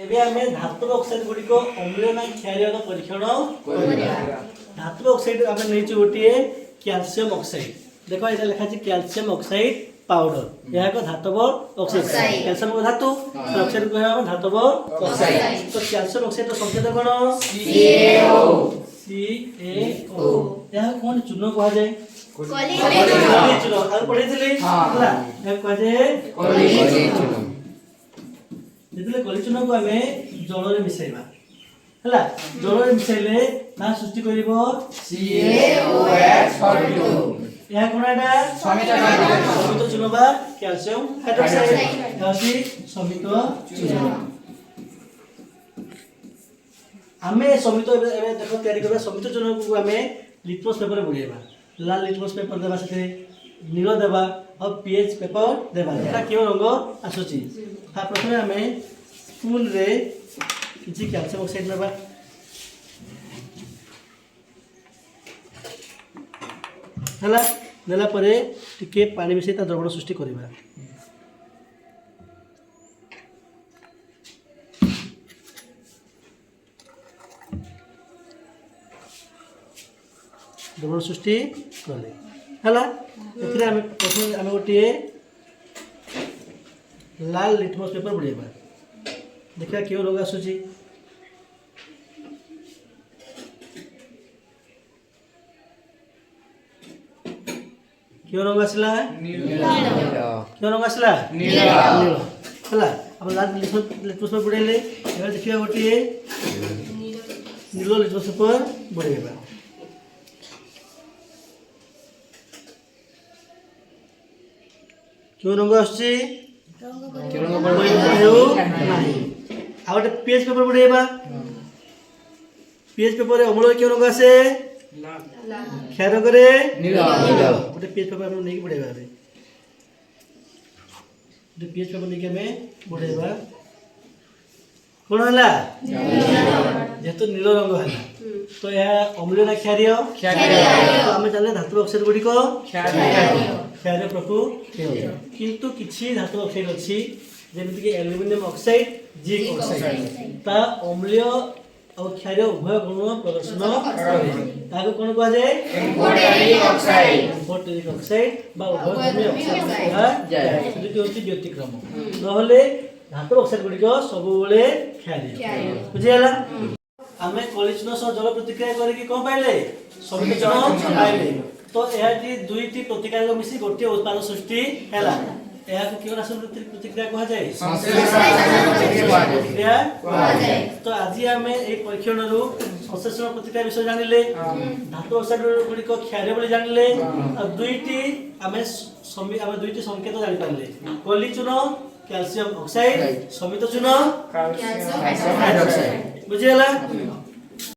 एबे हमें धातु ऑक्साइड गुडी को अम्लीय ना क्षारीय का परीक्षण करिया। धातु ऑक्साइड हमें नैचु गोटिए कैल्शियम ऑक्साइड। देखो एटा लिखा छै कैल्शियम ऑक्साइड पाउडर। यह को धातव ऑक्साइड कैल्शियम को धातु ऑक्साइड को हम धातव ऑक्साइड। तो कैल्शियम ऑक्साइड तो संकेत कोन CaO। यह कोन चूर्ण कहा जाय कली चूर्ण आ पढे थिले हला यह कहा जाय कली चूर्ण। जेतले कली चूर्ण को हमें जल रे मिसाइबा हला जल रे मिसाइले ना सृष्टि करिवो CaOH42। यह कोनटा समित चूर्ण बा कैल्शियम हाइड्रोक्साइड यासी समित चूर्ण। हमें समित एबे देखो तयारी करबा समित चूर्ण को हमें लिटमस पेपर बुड़ेबा लाल लिटमस पेपर देबा से नील देबा और पीएच पेपर देबा एटा केव रंग आसुची। ता प्रथमे हमें स्पून रे किछि कैल्शियम ऑक्साइड नेबा हला नेला परे टिके पानी मिसै ता द्रवण सृष्टि करबा। द्रवण सृष्टि कले हला एथरे हम प्रथम हम गोटे लाल लिटमस पेपर बुड़ेबा देखा केउ रोग आसुची। क्यों रंग आसला नीला क्यों रंग आसला नीला हला अब लाल लिटमस पेपर बुड़ेले एबे देखिया गोटे नीलो लिटमस पेपर बुड़ेबा। क्यों रंग आछी रंग नहीं आ गोटे पीएच पेपर बुड़ेबा पीएच पेपर रे अम्ल क्यों रंग आसे लाल क्षार करे नीला गोटे पीएच पेपर हम नहीं बुड़ेबा रे गोटे पीएच पेपर नहीं हमें बुड़ेबा कोन हला जेतो नील रंग हला तो यह अम्लीय ना क्षारीय तो हम जाने धातु ऑक्साइड गुडी को क्षारीय प्रकृति किंतु किछि धातु ऑक्साइड अछि जेमिति कि एल्युमिनियम ऑक्साइड जिंक ऑक्साइड ता अम्लीय और क्षारीय उभय गुण प्रदर्शन करे ताको कोन कहा जाय एम्फोटेरिक ऑक्साइड बा उभय गुण ऑक्साइड कहा जाय जेति होछि व्यतिक्रम नहले धातु ऑक्साइड गुडी को सब बेले क्षारीय बुझियाला। हमें कलिचूर्ण सह जल प्रतिक्रिया करके कोन पाइले समित चूर्ण पाइले तो एहाटी दुईटी प्रतिक्रिया मिसी गोटे उत्पाद सृष्टि हैला। एहा को केउ रासायनिक प्रतिक्रिया कहा जाय संश्लेषण प्रतिक्रिया कहा जाय। तो आज हमें ए परीक्षण रु संश्लेषण प्रतिक्रिया विषय जानिले धातु ऑक्साइड गुडी को क्षारीय बोली जानिले और दुईटी हमें दुईटी संकेत जानि पाइले कलिचूर्ण कैल्शियम ऑक्साइड समित चूर्ण कैल्शियम हाइड्रोक्साइड बुझियला।